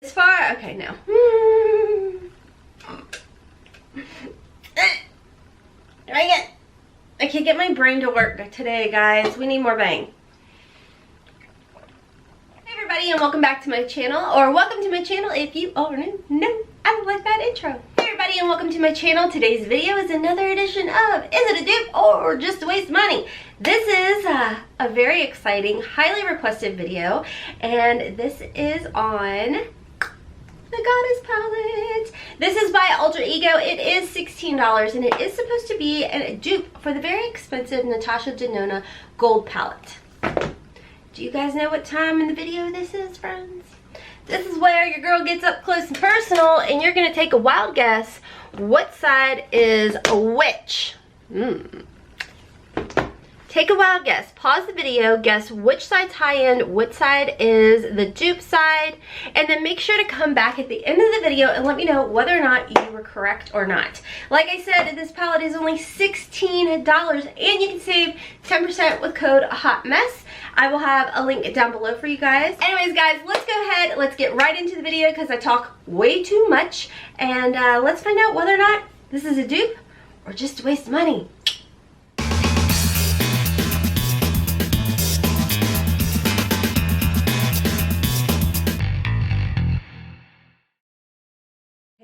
As far, okay, no. I can't get my brain to work today, guys. We need more bang. Hey everybody, and welcome back to my channel, or welcome to my channel if you are new. No, I don't like that intro. Hey everybody, and welcome to my channel. Today's video is another edition of Is It a Dupe or Just a Waste of Money? This is a very exciting, highly requested video, and this is on the Goddess palette. This is by Alter Ego. It is $16 and it is supposed to be a dupe for the very expensive Natasha Denona gold palette. Do you guys know what time in the video this is, friends? This is where your girl gets up close and personal and you're gonna take a wild guess what side is which. Take a wild guess. Pause the video, guess which side's high-end, which side is the dupe side, and then make sure to come back at the end of the video and let me know whether or not you were correct or not. Like I said, this palette is only $16 and you can save 10% with code HOTMESS. I will have a link down below for you guys. Anyways, guys, let's go ahead. Let's get right into the video because I talk way too much, and let's find out whether or not this is a dupe or just a waste of money.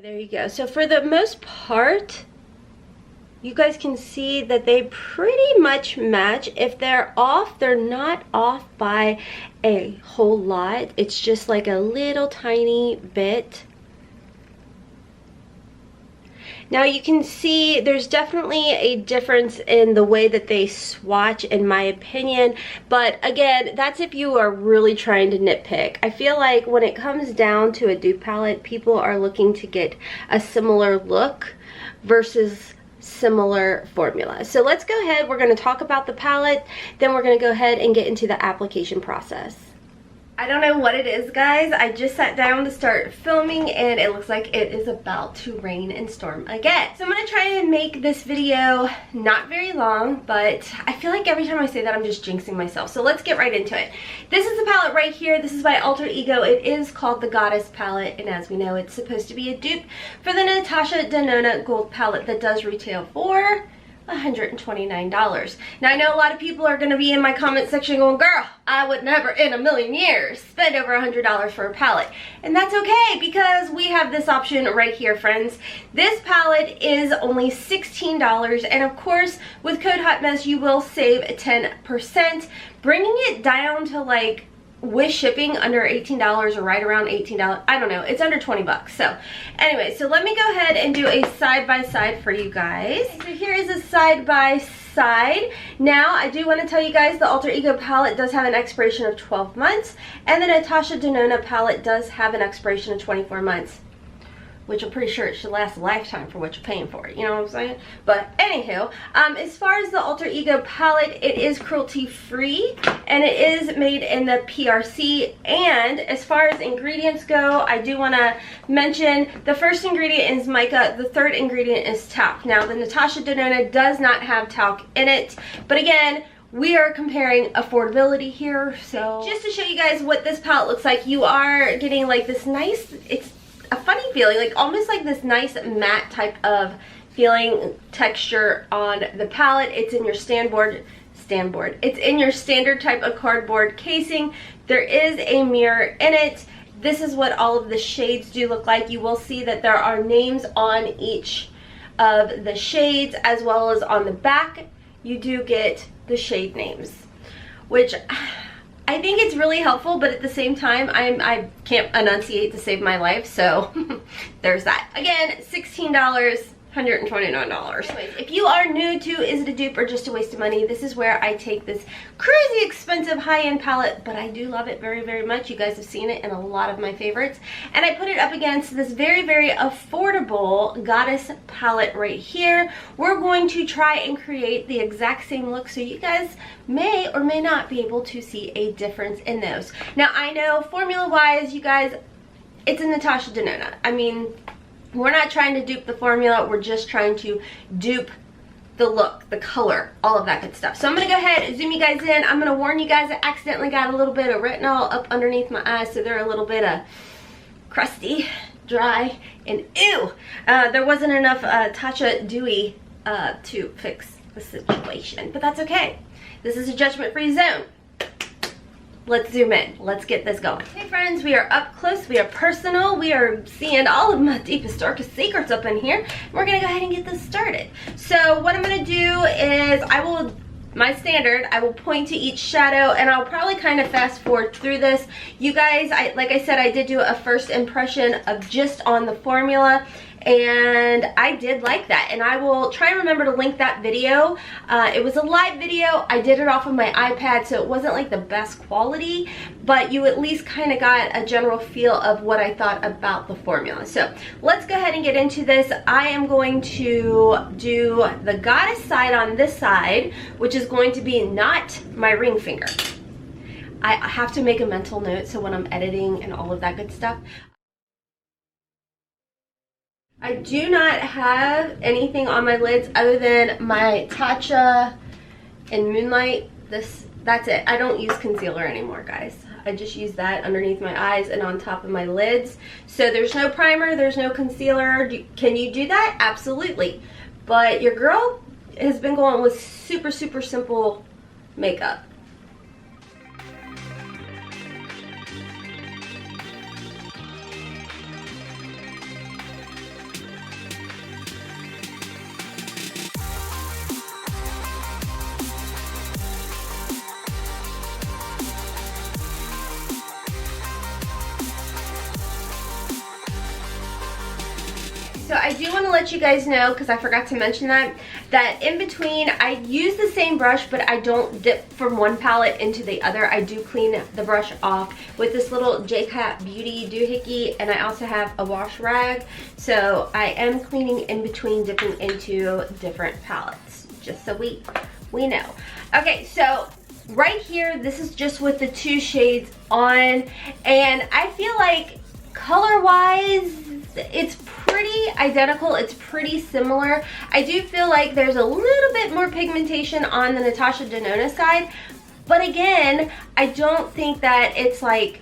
There you go. So for the most part, you guys can see that they pretty much match. If they're off, they're not off by a whole lot. It's just like a little tiny bit. Now you can see there's definitely a difference in the way that they swatch, in my opinion, but again, that's if you are really trying to nitpick. I feel like when it comes down to a dupe palette, people are looking to get a similar look versus similar formula. So let's go ahead, we're going to talk about the palette, then we're going to go ahead and get into the application process. I don't know what it is, guys. I just sat down to start filming and it looks like it is about to rain and storm again. So I'm going to try and make this video not very long, but I feel like every time I say that I'm just jinxing myself. So let's get right into it. This is the palette right here. This is by Alter Ego. It is called the Goddess palette, and as we know, it's supposed to be a dupe for the Natasha Denona gold palette that does retail for $129. Now I know a lot of people are going to be in my comment section going, girl, I would never in a million years spend over $100 for a palette. And that's okay because we have this option right here, friends. This palette is only $16, and of course with code HOTMESS you will save 10%, bringing it down to like with shipping under $18 or right around $18. I don't know, it's under 20 bucks. So anyway, so let me go ahead and do a side-by-side for you guys. So here is a side-by-side. Now I do want to tell you guys the Alter Ego palette does have an expiration of 12 months and the Natasha Denona palette does have an expiration of 24 months. Which I'm pretty sure it should last a lifetime for what you're paying for it, you know what I'm saying? But anywho, as far as the Alter Ego palette, it is cruelty free and it is made in the PRC. And as far as ingredients go, I do want to mention the first ingredient is mica, the third ingredient is talc. Now the Natasha Denona does not have talc in it, but again, we are comparing affordability here. So just to show you guys what this palette looks like, you are getting like this nice, it's a funny feeling, like almost like this nice matte type of feeling texture on the palette. It's in your it's in your standard type of cardboard casing. There is a mirror in it. This is what all of the shades do look like. You will see that there are names on each of the shades, as well as on the back you do get the shade names, which I think it's really helpful, but at the same time, I can't enunciate to save my life, so there's that. Again, $16, $129. Anyways, if you are new to Is It a Dupe or Just a Waste of Money, this is where I take this crazy expensive high-end palette, but I do love it very, very much. You guys have seen it in a lot of my favorites, and I put it up against this very, very affordable Goddess palette right here. We're going to try and create the exact same look, so you guys may or may not be able to see a difference in those. Now I know formula-wise, you guys, it's a Natasha Denona. I mean, we're not trying to dupe the formula, we're just trying to dupe the look, the color, all of that good stuff. So I'm gonna go ahead and zoom you guys in. I'm gonna warn you guys, I accidentally got a little bit of retinol up underneath my eyes, so they're a little bit of crusty, dry, and ew. There wasn't enough Tatcha Dewy to fix the situation, but that's okay. This is a judgment-free zone. Let's zoom in. Let's get this going. Hey friends, we are up close, we are personal, we are seeing all of my deepest, darkest secrets up in here. We're gonna go ahead and get this started. So what I'm gonna do is my standard, I will point to each shadow, and I'll probably kind of fast forward through this. You guys, like I said, I did do a first impression of just on the formula, and I did like that, and I will try and remember to link that video. It was a live video. I did it off of my iPad, so it wasn't like the best quality, but you at least kind of got a general feel of what I thought about the formula. So let's go ahead and get into this. I am going to do the goddess side on this side, which is going to be not my ring finger. I have to make a mental note so when I'm editing and all of that good stuff. I do not have anything on my lids other than my Tatcha and Moonlight. That's it. I don't use concealer anymore, guys. I just use that underneath my eyes and on top of my lids. So there's no primer, there's no concealer. Can you do that? Absolutely. But your girl has been going with super, super simple makeup. So I do want to let you guys know, because I forgot to mention that in between I use the same brush, but I don't dip from one palette into the other. I do clean the brush off with this little J-Cat Beauty doohickey, and I also have a wash rag. So I am cleaning in between, dipping into different palettes, just so we know. Okay, so right here, this is just with the two shades on, and I feel like color-wise, it's pretty identical, it's pretty similar. I do feel like there's a little bit more pigmentation on the Natasha Denona side, but again, I don't think that it's like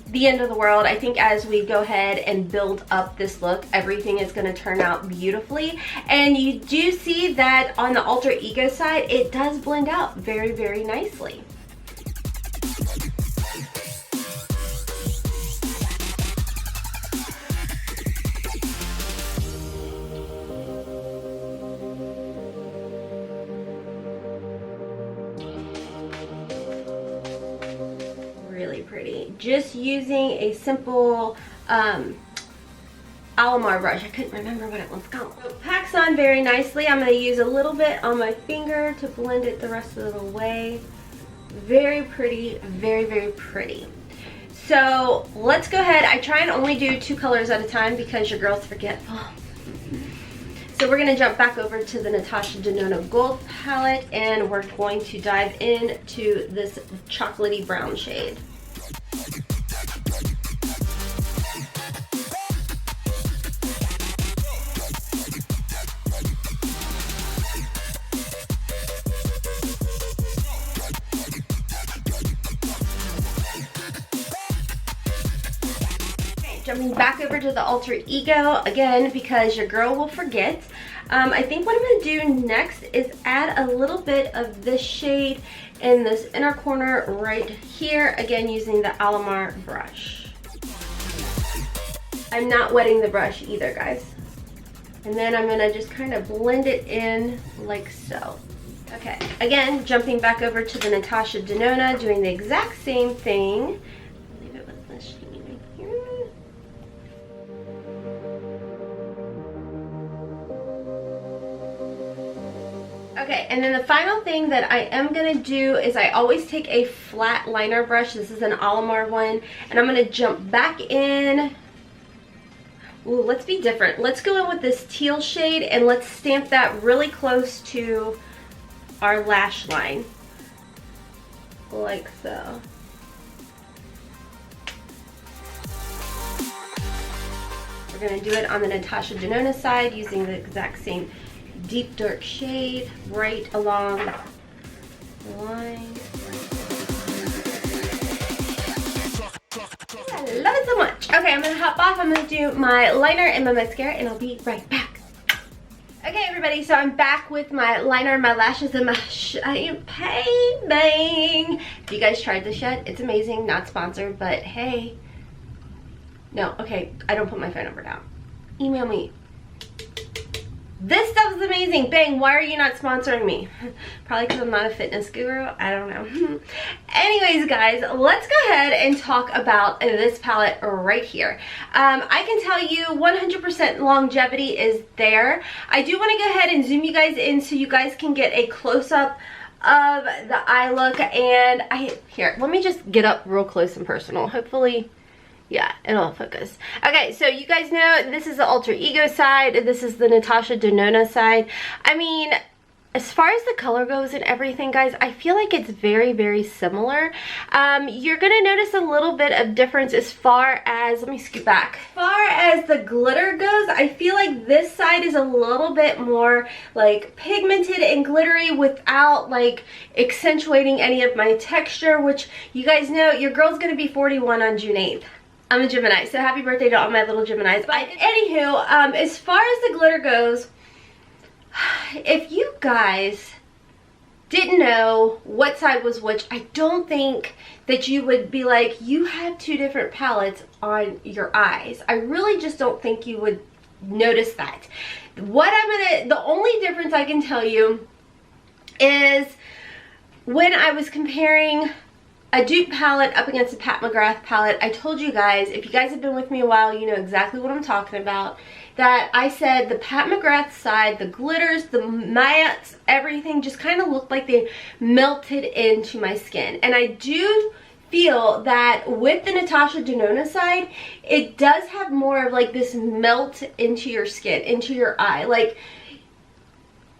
the end of the world. I think as we go ahead and build up this look, everything is going to turn out beautifully. And you do see that on the Alter Ego side, it does blend out very, very nicely. Really pretty. Just using a simple Alamar brush. I couldn't remember what it was called. So it packs on very nicely. I'm going to use a little bit on my finger to blend it the rest of the way. Very pretty, very, very pretty. So let's go ahead. I try and only do 2 colors at a time because your girl's forgetful. So we're going to jump back over to the Natasha Denona Gold palette, and we're going to dive into this chocolatey brown shade. Jumping back over to the Alter Ego again because your girl will forget. I think what I'm going to do next is add a little bit of this shade in this inner corner right here, again using the Alamar brush. I'm not wetting the brush either, guys. And then I'm going to just kind of blend it in like so. Okay, again, jumping back over to the Natasha Denona, doing the exact same thing. Leave it with this shade right here. Okay, and then the final thing that I am going to do is I always take a flat liner brush. This is an Alamar one, and I'm going to jump back in. Ooh, let's be different. Let's go in with this teal shade, and let's stamp that really close to our lash line, like so. We're going to do it on the Natasha Denona side using the exact same deep dark shade right along the line. I love it so much. Okay, I'm gonna hop off. I'm gonna do my liner and my mascara, and I'll be right back. Okay, everybody, so I'm back with my liner, my lashes, and my paint bang. Have you guys tried this yet? It's amazing. Not sponsored, but hey. No, okay, I don't put my phone number down. Email me. This stuff is amazing. Bang, why are you not sponsoring me? Probably because I'm not a fitness guru. I don't know. Anyways, guys, let's go ahead and talk about this palette right here. I can tell you 100% longevity is there. I do want to go ahead and zoom you guys in so you guys can get a close-up of the eye look. And here, let me just get up real close and personal. Hopefully, yeah, it'll focus. Okay, so you guys know this is the Alter Ego side. This is the Natasha Denona side. I mean, as far as the color goes and everything, guys, I feel like it's very, very similar. You're going to notice a little bit of difference as far as, let me scoot back. As far as the glitter goes, I feel like this side is a little bit more like pigmented and glittery without like accentuating any of my texture, which you guys know your girl's going to be 41 on June 8th. I'm a Gemini, so happy birthday to all my little Geminis. But anywho, as far as the glitter goes, if you guys didn't know what side was which, I don't think that you would be like, you have two different palettes on your eyes. I really just don't think you would notice that. The only difference I can tell you is when I was comparing a dupe palette up against a Pat McGrath palette, I told you guys, if you guys have been with me a while, you know exactly what I'm talking about, that I said the Pat McGrath side, the glitters, the mattes, everything just kind of looked like they melted into my skin. And I do feel that with the Natasha Denona side, it does have more of like this melt into your skin, into your eye. Like,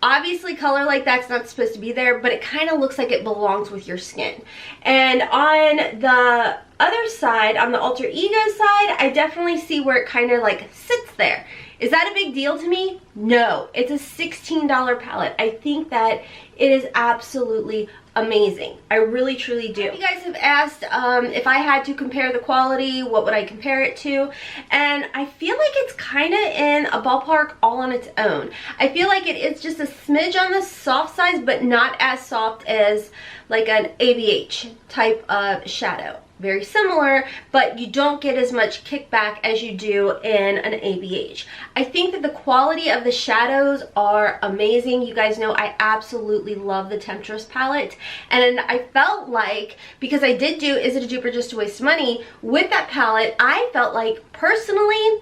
obviously color like that's not supposed to be there, but it kind of looks like it belongs with your skin. And on the other side, on the Alter Ego side, I definitely see where it kind of like sits there. Is that a big deal to me? No. It's a $16 palette. I think that it is absolutely amazing. I really truly do. You guys have asked if I had to compare the quality, what would I compare it to? And I feel like it's kind of in a ballpark all on its own. I feel like it's just a smidge on the soft side, but not as soft as like an ABH type of shadow. Very similar, but you don't get as much kickback as you do in an ABH. I think that the quality of the shadows are amazing. You guys know I absolutely love the Temptress palette, and I felt like, because I did do Is It a Dupe or Just a Waste of Money with that palette, I felt like personally,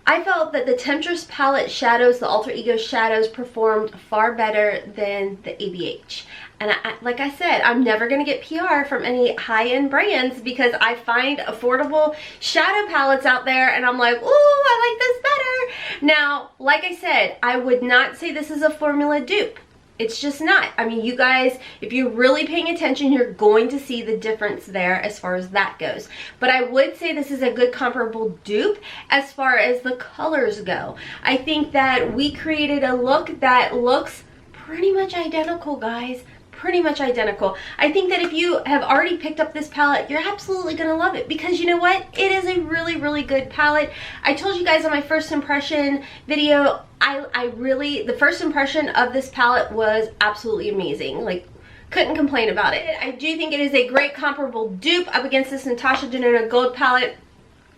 I felt that the Temptress palette shadows, the Alter Ego shadows, performed far better than the ABH. And like I said, I'm never going to get PR from any high-end brands because I find affordable shadow palettes out there and I'm like, ooh, I like this better. Now, like I said, I would not say this is a formula dupe. It's just not. I mean, you guys, if you're really paying attention, you're going to see the difference there as far as that goes. But I would say this is a good comparable dupe as far as the colors go. I think that we created a look that looks pretty much identical, guys. Pretty much identical. I think that if you have already picked up this palette, you're absolutely going to love it because you know what? It is a really, really good palette. I told you guys on my first impression video, the first impression of this palette was absolutely amazing. Like, couldn't complain about it. I do think it is a great comparable dupe up against this Natasha Denona Gold palette.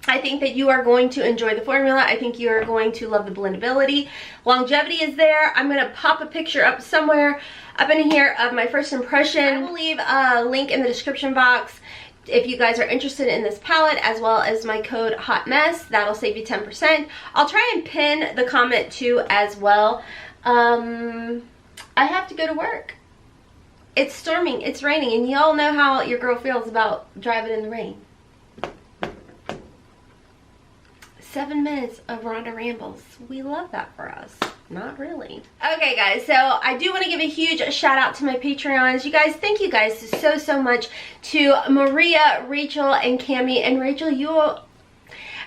I think that you are going to enjoy the formula. I think you are going to love the blendability. Longevity is there. I'm going to pop a picture up somewhere up in here of my first impression. I will leave a link in the description box if you guys are interested in this palette, as well as my code HOTMESS. That'll save you 10%. I'll try and pin the comment too as well. I have to go to work. It's storming, it's raining, and y'all know how your girl feels about driving in the rain. 7 minutes of Rhonda Rambles. We love that for us. Not really. Okay, guys, so I do want to give a huge shout out to my Patreons. You guys, thank you guys so much to Maria, Rachel, and Cami. And Rachel,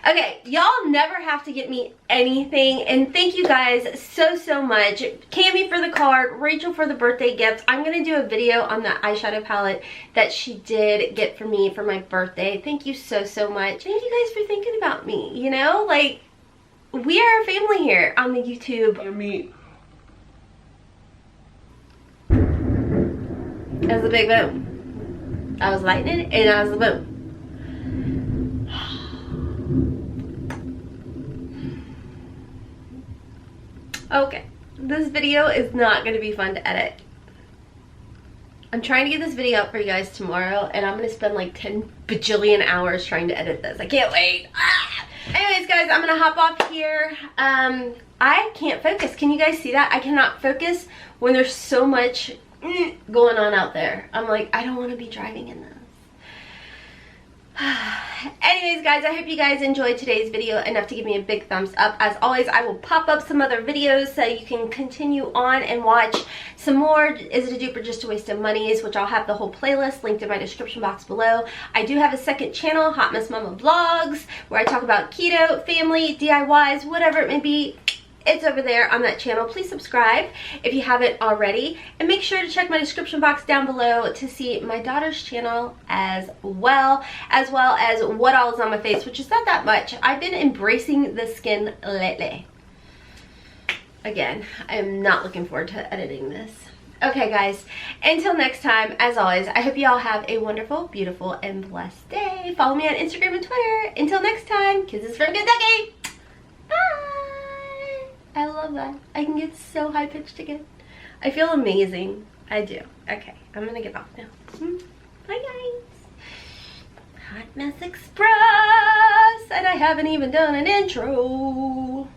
Okay, y'all never have to get me anything, and thank you guys so much. Cami for the card, Rachel for the birthday gift. I'm gonna do a video on the eyeshadow palette that she did get for me for my birthday. Thank you so much. Thank you guys for thinking about me, you know? Like, we are a family here on the YouTube. Your meat. That was a big boom. I was lightning and that was a boom. Okay, this video is not going to be fun to edit. I'm trying to get this video up for you guys tomorrow, and I'm going to spend like 10 bajillion hours trying to edit this. I can't wait. Ah! Anyways, guys, I'm going to hop off here. I can't focus. Can you guys see that? I cannot focus when there's so much going on out there. I'm like, I don't want to be driving in this. Anyways, guys, I hope you guys enjoyed today's video enough to give me a big thumbs up. As always, I will pop up some other videos so you can continue on and watch some more Is It a Dupe or Just a Waste of Monies, which I'll have the whole playlist linked in my description box below. I do have a second channel, Hotmess Mama Vlogs, where I talk about keto, family, DIYs, whatever it may be. It's over there on that channel. Please subscribe if you haven't already. And make sure to check my description box down below to see my daughter's channel as well as what all is on my face, which is not that much. I've been embracing the skin lately. Again, I am not looking forward to editing this. Okay, guys, until next time, as always, I hope you all have a wonderful, beautiful, and blessed day. Follow me on Instagram and Twitter. Until next time, kisses from Kentucky. Bye. I love that. I can get so high pitched again. I feel amazing. I do. Okay, I'm gonna get off now. Bye, guys. Hotmess Express, and I haven't even done an intro.